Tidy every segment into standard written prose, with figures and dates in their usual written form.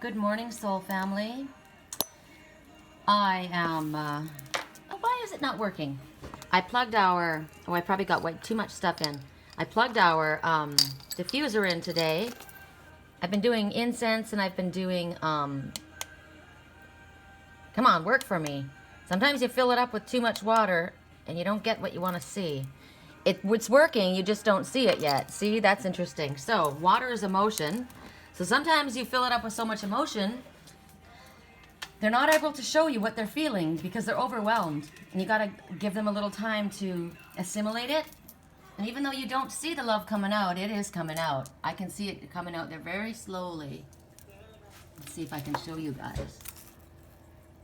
Good morning, soul family. I am, why is it not working? I plugged our, I probably got way too much stuff in. I plugged our diffuser in today. I've been doing incense and I've been doing, come on, work for me. Sometimes you fill it up with too much water and you don't get what you want to see. It's working, you just don't see it yet. See, that's interesting. So, water is emotion. So sometimes you fill it up with so much emotion, they're not able to show you what they're feeling because they're overwhelmed. And you gotta give them a little time to assimilate it. And even though you don't see the love coming out, it is coming out. I can see it coming out there very slowly. Let's see if I can show you guys.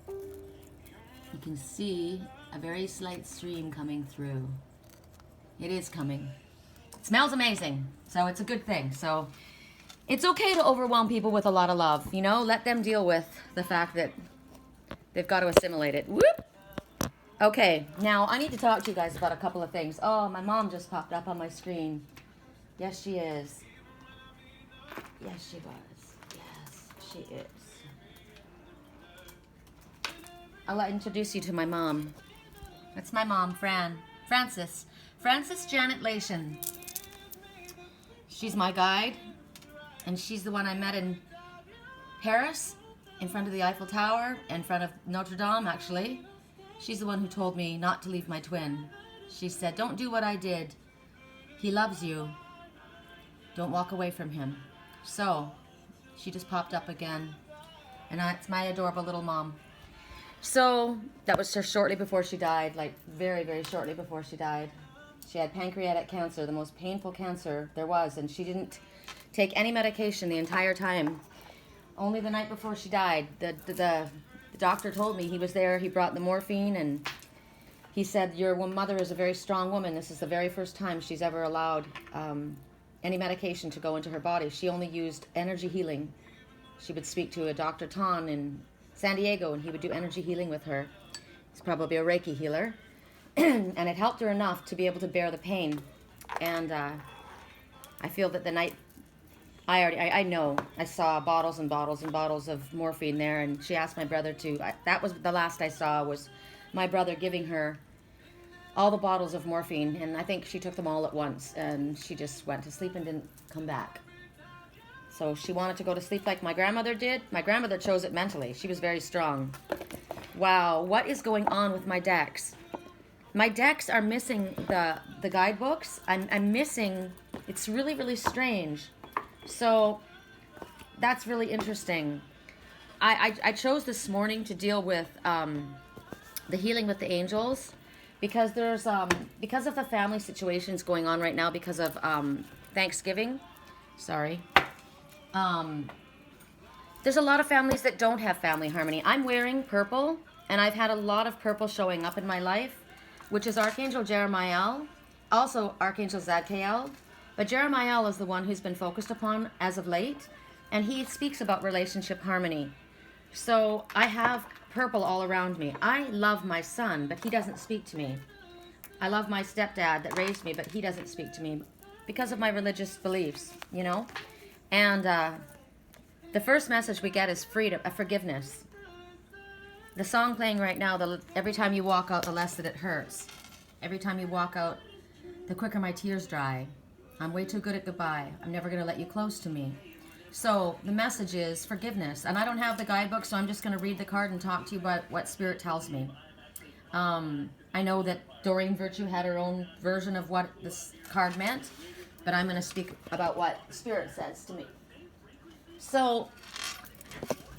You can see a very slight stream coming through. It is coming. It smells amazing, so it's a good thing. So it's okay to overwhelm people with a lot of love, you know? Let them deal with the fact that they've got to assimilate it. Whoop! Okay, now I need to talk to you guys about a couple of things. Oh, my mom just popped up on my screen. Yes, she is. Yes, she was. Yes, she is. I'll introduce you to my mom. That's my mom, Frances Janet Lation. She's my guide, and she's the one I met in Paris, in front of the Eiffel Tower, in front of Notre Dame, actually. She's the one who told me not to leave my twin. She said, don't do what I did. He loves you. Don't walk away from him. So, she just popped up again, and it's my adorable little mom. So, that was just shortly before she died, like very, very shortly before she died. She had pancreatic cancer, the most painful cancer there was, and she didn't take any medication the entire time. Only the night before she died, the doctor told me, he was there, he brought the morphine, and he said, your mother is a very strong woman. This is the very first time she's ever allowed any medication to go into her body. She only used energy healing. She would speak to a Dr. Tan in San Diego, and he would do energy healing with her. He's probably a Reiki healer. And it helped her enough to be able to bear the pain. And I feel that the night, I know, I saw bottles and bottles and bottles of morphine there, and she asked my brother to, that was the last I saw, was my brother giving her all the bottles of morphine, and I think she took them all at once, and she just went to sleep and didn't come back. So she wanted to go to sleep like my grandmother did. My grandmother chose it mentally. She was very strong. Wow, what is going on with my decks? My decks are missing the guidebooks. I'm missing, it's really, really strange. So that's really interesting. I chose this morning to deal with the healing with the angels because there's because of the family situations going on right now because of Thanksgiving. Sorry. There's a lot of families that don't have family harmony. I'm wearing purple, and I've had a lot of purple showing up in my life, which is Archangel Jeremiel, also Archangel Zadkiel. But Jeremiel is the one who's been focused upon as of late, and he speaks about relationship harmony. So I have purple all around me. I love my son, but he doesn't speak to me. I love my stepdad that raised me, but he doesn't speak to me because of my religious beliefs, you know? And the first message we get is freedom, forgiveness. The song playing right now, every time you walk out, the less that it hurts. Every time you walk out, the quicker my tears dry. I'm way too good at goodbye. I'm never going to let you close to me. So the message is forgiveness. And I don't have the guidebook, so I'm just going to read the card and talk to you about what Spirit tells me. I know that Doreen Virtue had her own version of what this card meant, but I'm going to speak about what Spirit says to me. So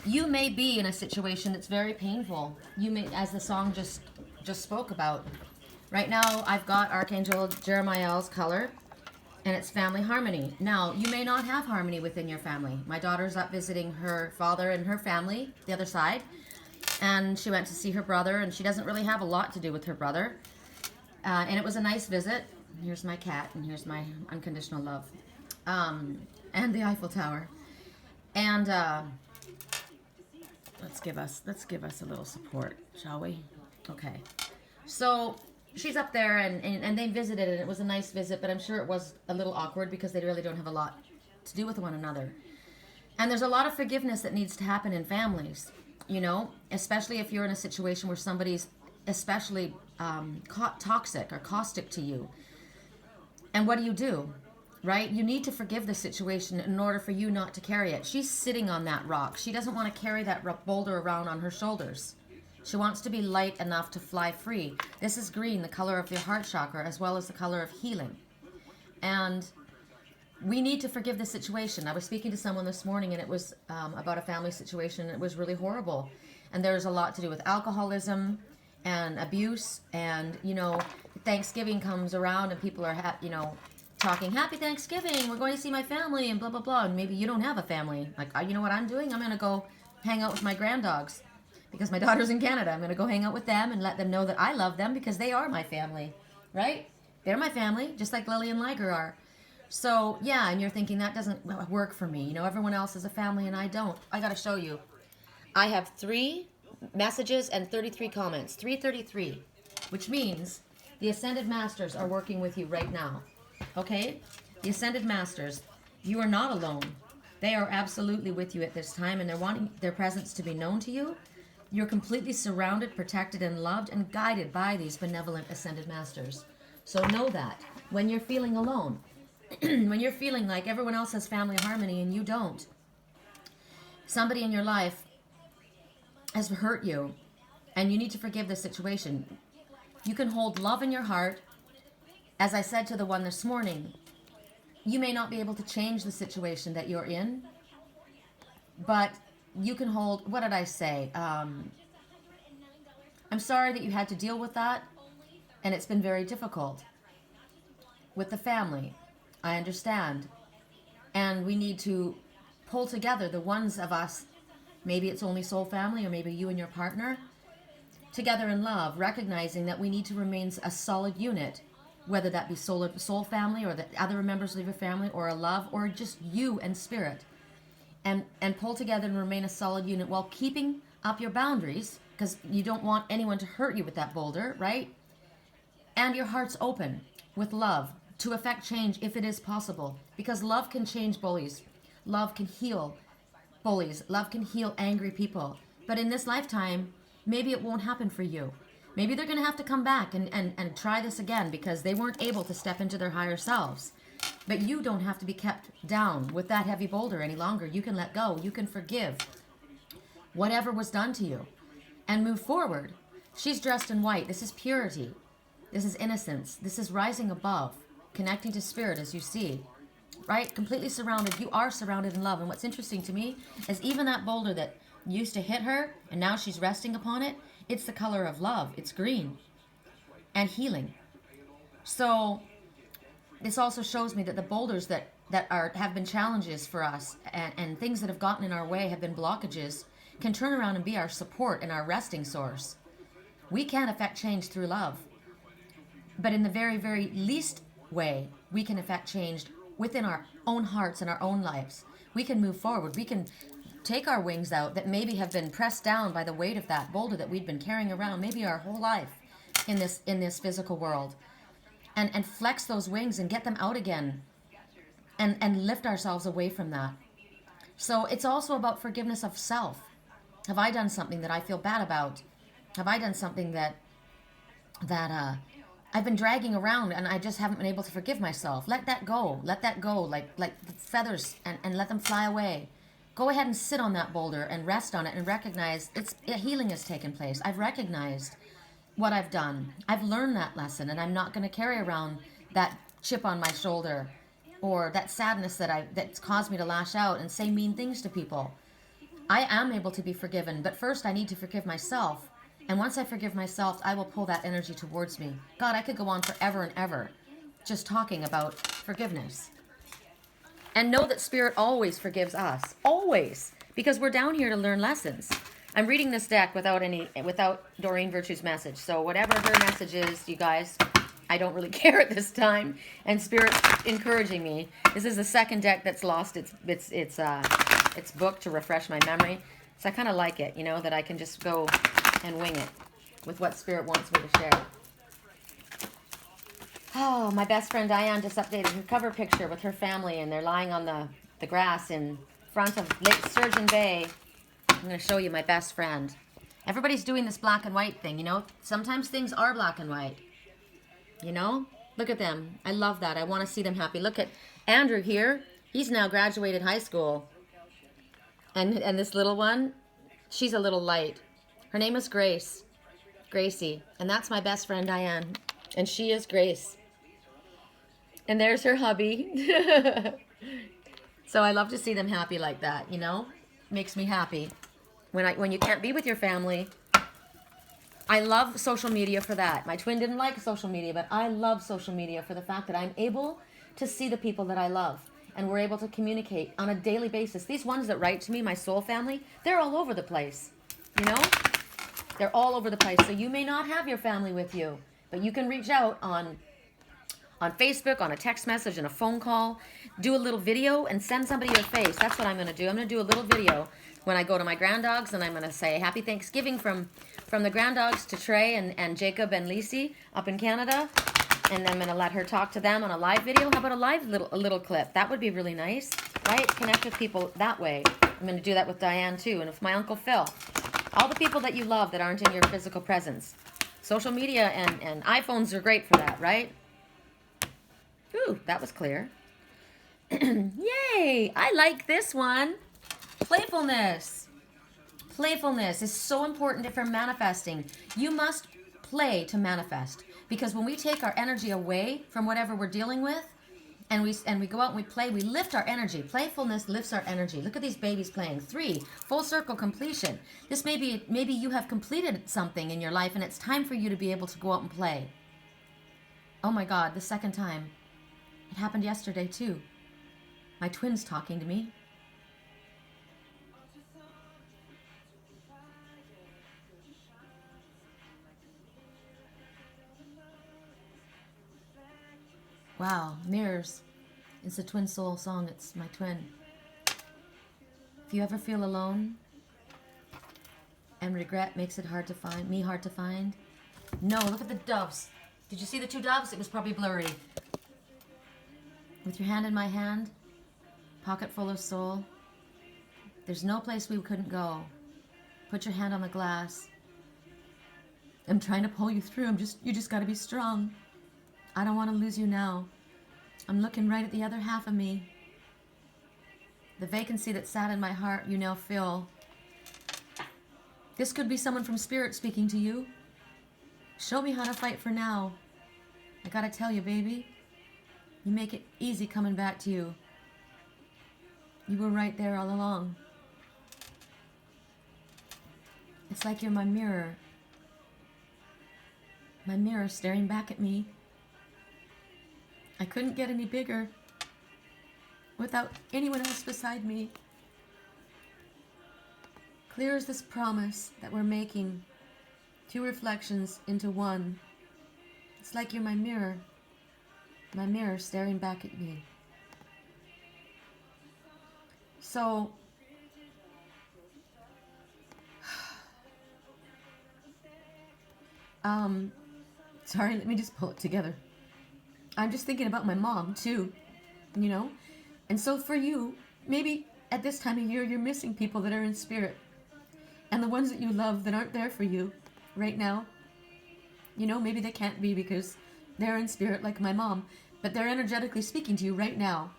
you may be in a situation that's very painful. You may, as the song just spoke about. Right now, I've got Archangel Jeremiel's color, and it's family harmony. Now, you may not have harmony within your family. My daughter's up visiting her father and her family, the other side, and she went to see her brother, and she doesn't really have a lot to do with her brother. And it was a nice visit. Here's my cat, and here's my unconditional love, and the Eiffel Tower. And let's give us a little support, shall we? Okay. So she's up there, and they visited, and it was a nice visit, but I'm sure it was a little awkward because they really don't have a lot to do with one another. And there's a lot of forgiveness that needs to happen in families, you know, especially if you're in a situation where somebody's especially toxic or caustic to you. And what do? Right? You need to forgive the situation in order for you not to carry it. She's sitting on that rock. She doesn't want to carry that boulder around on her shoulders. She wants to be light enough to fly free. This is green, the color of the heart chakra, as well as the color of healing. And we need to forgive the situation. I was speaking to someone this morning, and it was about a family situation. It was really horrible. And there's a lot to do with alcoholism and abuse. And, you know, Thanksgiving comes around and people are, talking, Happy Thanksgiving, we're going to see my family, and blah, blah, blah. And maybe you don't have a family. Like, you know what I'm doing? I'm going to go hang out with my granddogs because my daughter's in Canada. I'm going to go hang out with them and let them know that I love them because they are my family, right? They're my family, just like Lily and Liger are. So, yeah, and you're thinking, that doesn't work for me. You know, everyone else is a family and I don't. I got to show you. I have 3 messages and 33 comments. 333, which means the Ascended Masters are working with you right now. Okay? The Ascended Masters, you are not alone. They are absolutely with you at this time, and they're wanting their presence to be known to you. You're completely surrounded, protected, and loved, and guided by these benevolent Ascended Masters. So know that. When you're feeling alone, when you're feeling like everyone else has family harmony and you don't, somebody in your life has hurt you, and you need to forgive the situation. You can hold love in your heart. As I said to the one this morning, you may not be able to change the situation that you're in, but you can hold, what did I say? I'm sorry that you had to deal with that, and it's been very difficult with the family. I understand. And we need to pull together the ones of us, maybe it's only soul family, or maybe you and your partner, together in love, recognizing that we need to remain a solid unit, whether that be soul family or the other members of your family, or a love, or just you and spirit, and pull together and remain a solid unit while keeping up your boundaries, because you don't want anyone to hurt you with that boulder, right? And your heart's open with love to affect change if it is possible, because love can change bullies. Love can heal bullies. Love can heal angry people. But in this lifetime, maybe it won't happen for you. Maybe they're going to have to come back and try this again because they weren't able to step into their higher selves. But you don't have to be kept down with that heavy boulder any longer. You can let go. You can forgive whatever was done to you and move forward. She's dressed in white. This is purity. This is innocence. This is rising above, connecting to spirit, as you see, right? Completely surrounded. You are surrounded in love. And what's interesting to me is even that boulder that used to hit her and now she's resting upon it, it's the color of love. It's green and healing. So this also shows me that the boulders that have been challenges for us and things that have gotten in our way, have been blockages, can turn around and be our support and our resting source. We can affect change through love. But in the very, very least way, we can affect change within our own hearts and our own lives. We can move forward. We can take our wings out that maybe have been pressed down by the weight of that boulder that we've been carrying around maybe our whole life in this physical world, and flex those wings and get them out again and lift ourselves away from that. So it's also about forgiveness of self. Have I done something that I feel bad about? Have I done something that I've been dragging around and I just haven't been able to forgive myself? Let that go. Let that go like the feathers and let them fly away. Go ahead and sit on that boulder and rest on it and recognize healing has taken place. I've recognized what I've done. I've learned that lesson, and I'm not going to carry around that chip on my shoulder or that sadness that's caused me to lash out and say mean things to people. I am able to be forgiven, but first I need to forgive myself. And once I forgive myself, I will pull that energy towards me. God, I could go on forever and ever just talking about forgiveness. And know that Spirit always forgives us. Always. Because we're down here to learn lessons. I'm reading this deck without Doreen Virtue's message. So whatever her message is, you guys, I don't really care at this time. And Spirit's encouraging me. This is the second deck that's lost its book to refresh my memory. So I kind of like it, that I can just go and wing it with what Spirit wants me to share. Oh, my best friend Diane just updated her cover picture with her family, and they're lying on the grass in front of Lake Sturgeon Bay. I'm going to show you my best friend. Everybody's doing this black and white thing, you know? Sometimes things are black and white. You know? Look at them. I love that. I want to see them happy. Look at Andrew here. He's now graduated high school. And this little one, she's a little light. Her name is Grace. Gracie. And that's my best friend, Diane. And she is Grace. And there's her hubby. So I love to see them happy like that, you know? Makes me happy. When you can't be with your family, I love social media for that. My twin didn't like social media, but I love social media for the fact that I'm able to see the people that I love. And we're able to communicate on a daily basis. These ones that write to me, my soul family, they're all over the place, you know? They're all over the place. So you may not have your family with you, but you can reach out on Facebook, on a text message, and a phone call. Do a little video and send somebody your face. That's what I'm going to do. I'm going to do a little video when I go to my grand dogs, and I'm going to say Happy Thanksgiving from the grand dogs to Trey and Jacob and Lacey up in Canada. And I'm going to let her talk to them on a live video. How about a little clip? That would be really nice, right? Connect with people that way. I'm going to do that with Diane too, and with my Uncle Phil. All the people that you love that aren't in your physical presence. Social media and iPhones are great for that, right? Ooh, that was clear. Yay! I like this one. Playfulness. Playfulness is so important for manifesting. You must play to manifest. Because when we take our energy away from whatever we're dealing with, and we go out and we play, we lift our energy. Playfulness lifts our energy. Look at these babies playing. 3, full circle completion. This maybe you have completed something in your life, and it's time for you to be able to go out and play. Oh my God, the second time. It happened yesterday too. My twin's talking to me. Wow, Mirrors. It's a twin soul song. It's my twin. If you ever feel alone and regret makes it hard to find, no, look at the doves. Did you see the 2 doves? It was probably blurry. With your hand in my hand, pocket full of soul, there's no place we couldn't go. Put your hand on the glass. I'm trying to pull you through. You just got to be strong. I don't want to lose you now. I'm looking right at the other half of me. The vacancy that sat in my heart, you now fill. This could be someone from Spirit speaking to you. Show me how to fight for now. I gotta tell you, baby, you make it easy coming back to you. You were right there all along. It's like you're my mirror staring back at me. I couldn't get any bigger without anyone else beside me. Clear as this promise that we're making, 2 reflections into one. It's like you're my mirror staring back at me. So, sorry, let me just pull it together. I'm just thinking about my mom too, you know? And so for you, maybe at this time of year, you're missing people that are in spirit. And the ones that you love that aren't there for you right now, you know, maybe they can't be because they're in spirit like my mom, but they're energetically speaking to you right now.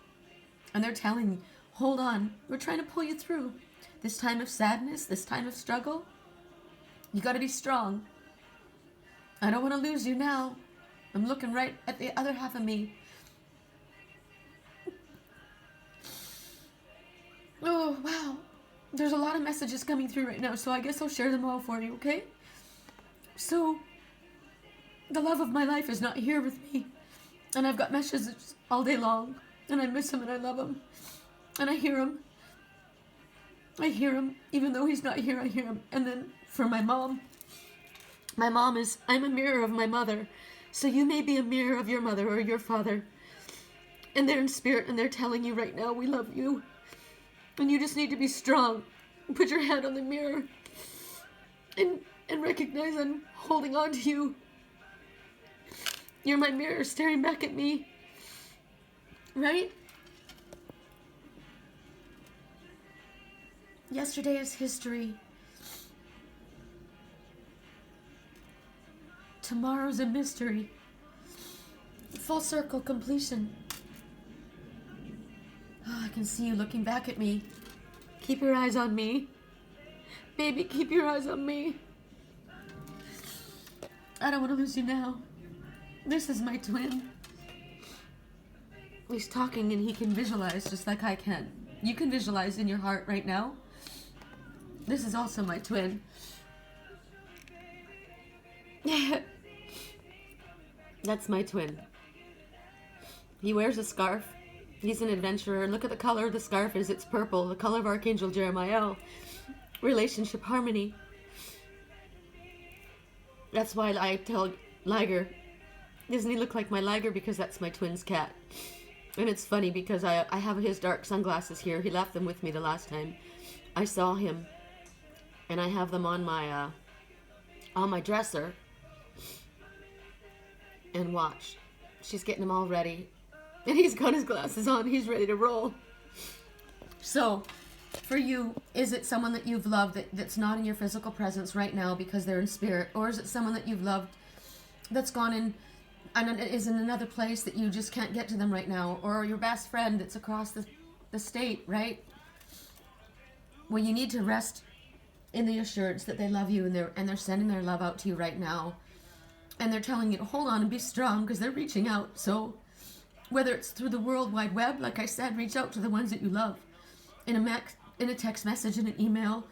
And they're telling me, hold on, we're trying to pull you through this time of sadness, this time of struggle. You gotta be strong. I don't want to lose you now. I'm looking right at the other half of me. Oh, wow. There's a lot of messages coming through right now, so I guess I'll share them all for you, okay? So, the love of my life is not here with me. And I've got messages all day long. And I miss him and I love him. And I hear him. I hear him. Even though he's not here, I hear him. And then for my mom is, I'm a mirror of my mother. So you may be a mirror of your mother or your father. And they're in spirit and they're telling you right now, we love you. And you just need to be strong. Put your hand on the mirror. And recognize I'm holding on to you. You're my mirror staring back at me. Right? Yesterday is history. Tomorrow's a mystery. Full circle completion. Oh, I can see you looking back at me. Keep your eyes on me. Baby, keep your eyes on me. I don't want to lose you now. This is my twin. He's talking and he can visualize just like I can. You can visualize in your heart right now. This is also my twin. That's my twin. He wears a scarf. He's an adventurer. Look at the color of the scarf is. It's purple, the color of Archangel Jeremiah. Relationship harmony. That's why I tell Liger, doesn't he look like my Liger? Because that's my twin's cat. And it's funny because I have his dark sunglasses here. He left them with me the last time I saw him. And I have them on my dresser. And watch. She's getting them all ready. And he's got his glasses on. He's ready to roll. So, for you, is it someone that you've loved that's not in your physical presence right now because they're in spirit? Or is it someone that you've loved that's gone in and is in another place that you just can't get to them right now? Or your best friend that's across the state, right? Well, you need to rest in the assurance that they love you and they're sending their love out to you right now. And they're telling you to hold on and be strong because they're reaching out. So whether it's through the World Wide Web, like I said, reach out to the ones that you love. In a text message, in an email,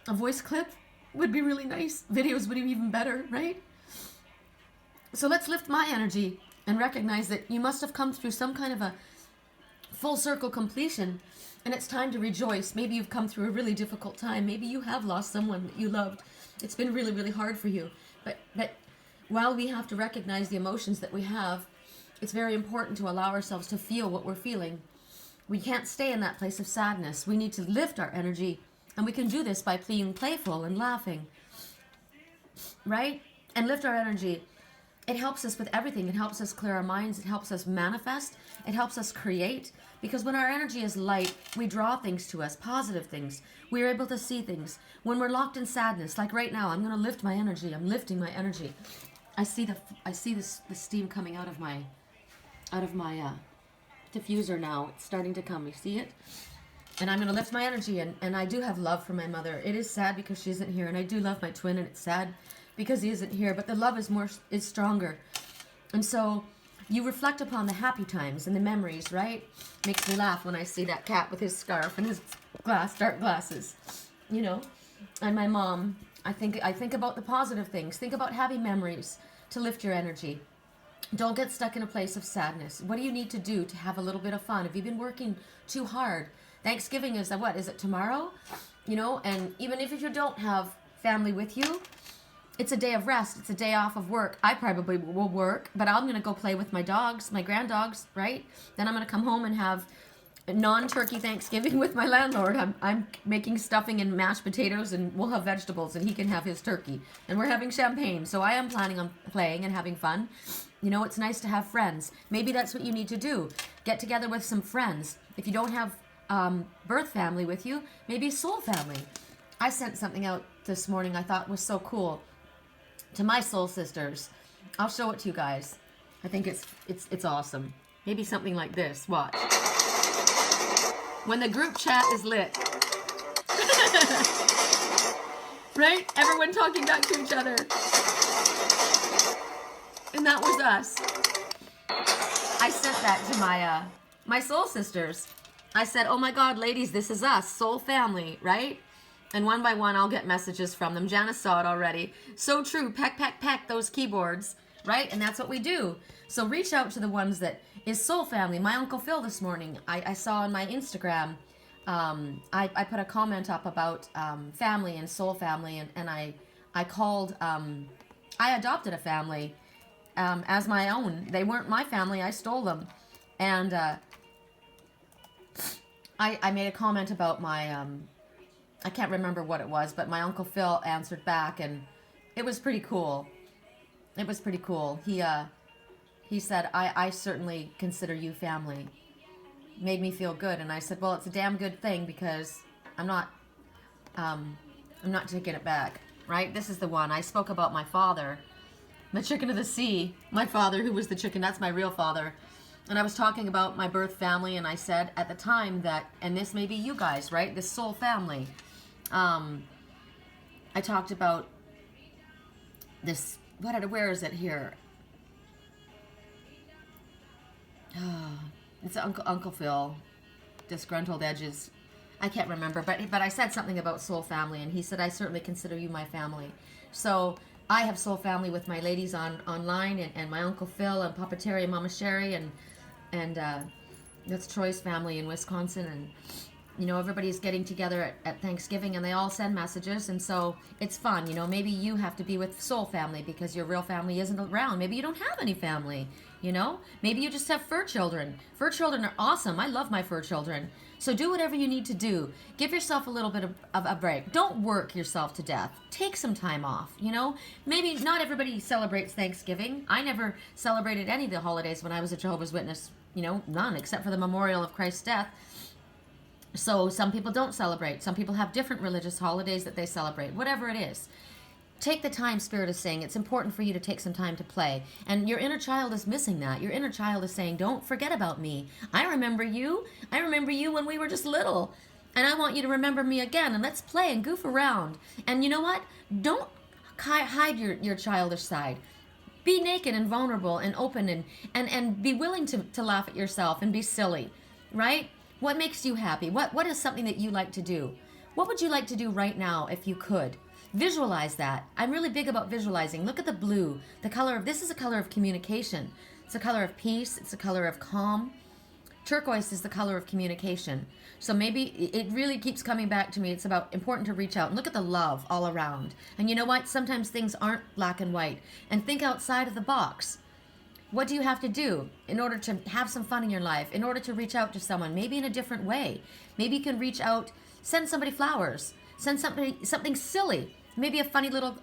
a voice clip would be really nice. Videos would be even better, right? So let's lift my energy and recognize that you must have come through some kind of a full circle completion, and it's time to rejoice. Maybe you've come through a really difficult time. Maybe you have lost someone that you loved. It's been really, really hard for you. But while we have to recognize the emotions that we have, it's very important to allow ourselves to feel what we're feeling. We can't stay in that place of sadness. We need to lift our energy, and we can do this by being playful and laughing, right? And lift our energy. It helps us with everything. It helps us clear our minds. It helps us manifest. It helps us create. Because when our energy is light, we draw things to us, positive things. We're able to see things. When we're locked in sadness, like right now, I'm going to lift my energy. I'm lifting my energy. I see the steam coming out of my diffuser now. It's starting to come. You see it? And I'm going to lift my energy. And I do have love for my mother. It is sad because she isn't here. And I do love my twin, and it's sad because he isn't here. But the love is stronger. And so you reflect upon the happy times and the memories, right? Makes me laugh when I see that cat with his scarf and his dark glasses, you know. And my mom, I think about the positive things. Think about happy memories to lift your energy. Don't get stuck in a place of sadness. What do you need to do to have a little bit of fun? Have you been working too hard? Thanksgiving is what? Is it tomorrow? You know, and even if you don't have family with you, it's a day of rest. It's a day off of work. I probably will work, but I'm going to go play with my dogs, my granddogs, right? Then I'm going to come home and have a non-turkey Thanksgiving with my landlord. I'm making stuffing and mashed potatoes, and we'll have vegetables, and he can have his turkey. And we're having champagne, so I am planning on playing and having fun. You know, it's nice to have friends. Maybe that's what you need to do. Get together with some friends. If you don't have birth family with you, maybe soul family. I sent something out this morning I thought was so cool to my soul sisters. I'll show it to you guys. I think it's awesome. Maybe something like this. Watch. When the group chat is lit. Right? Everyone talking back to each other. And that was us. I sent that to my soul sisters. I said, oh my God, ladies, this is us, soul family, right? And one by one, I'll get messages from them. Janice saw it already. So true, peck, peck, peck, those keyboards, right? And that's what we do. So reach out to the ones that is soul family. My Uncle Phil this morning, I saw on my Instagram, I put a comment up about family and soul family, and I called, I adopted a family as my own. They weren't my family, I stole them. And I made a comment about my, I can't remember what it was, but my Uncle Phil answered back, and it was pretty cool. It was pretty cool. He said, I certainly consider you family. Made me feel good. And I said, well, it's a damn good thing, because I'm not I'm not taking it back, right? This is the one. I spoke about my father, the chicken of the sea. My father, who was the chicken, that's my real father. And I was talking about my birth family, and I said at the time that, and this may be you guys, right? This soul family. I talked about this, where is it here? It's Uncle Phil, Disgruntled Edges. I can't remember, but I said something about soul family, and he said, I certainly consider you my family. So I have soul family with my ladies online, and my Uncle Phil, and Papa Terry, and Mama Sherry, and that's Troy's family in Wisconsin, and you know, everybody's getting together at Thanksgiving, and they all send messages, and so it's fun. You know, maybe you have to be with soul family because your real family isn't around. Maybe you don't have any family, you know? Maybe you just have fur children. Fur children are awesome. I love my fur children. So do whatever you need to do. Give yourself a little bit of a break. Don't work yourself to death. Take some time off, you know? Maybe not everybody celebrates Thanksgiving. I never celebrated any of the holidays when I was a Jehovah's Witness, you know, none, except for the memorial of Christ's death. So some people don't celebrate. Some people have different religious holidays that they celebrate. Whatever it is. Take the time, Spirit is saying. It's important for you to take some time to play. And your inner child is missing that. Your inner child is saying, don't forget about me. I remember you. I remember you when we were just little. And I want you to remember me again. And let's play and goof around. And you know what? Don't hide your childish side. Be naked and vulnerable and open and be willing to laugh at yourself and be silly. Right? What makes you happy? What is something that you like to do? What would you like to do right now if you could? Visualize that. I'm really big about visualizing. Look at the blue. The color of, this is a color of communication. It's a color of peace. It's a color of calm. Turquoise is the color of communication. So maybe it really keeps coming back to me. It's about important to reach out and look at the love all around. And you know what? Sometimes things aren't black and white. And think outside of the box. What do you have to do in order to have some fun in your life, in order to reach out to someone, maybe in a different way? Maybe you can reach out, send somebody flowers, send somebody something silly, maybe a funny little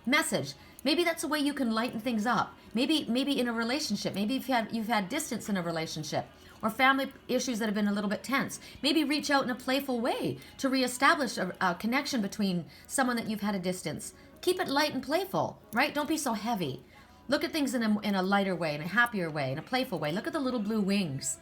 message. Maybe that's a way you can lighten things up. Maybe in a relationship, maybe you've had distance in a relationship or family issues that have been a little bit tense. Maybe reach out in a playful way to reestablish a connection between someone that you've had a distance. Keep it light and playful, right? Don't be so heavy. Look at things in a lighter way, in a happier way, in a playful way. Look at the little blue wings.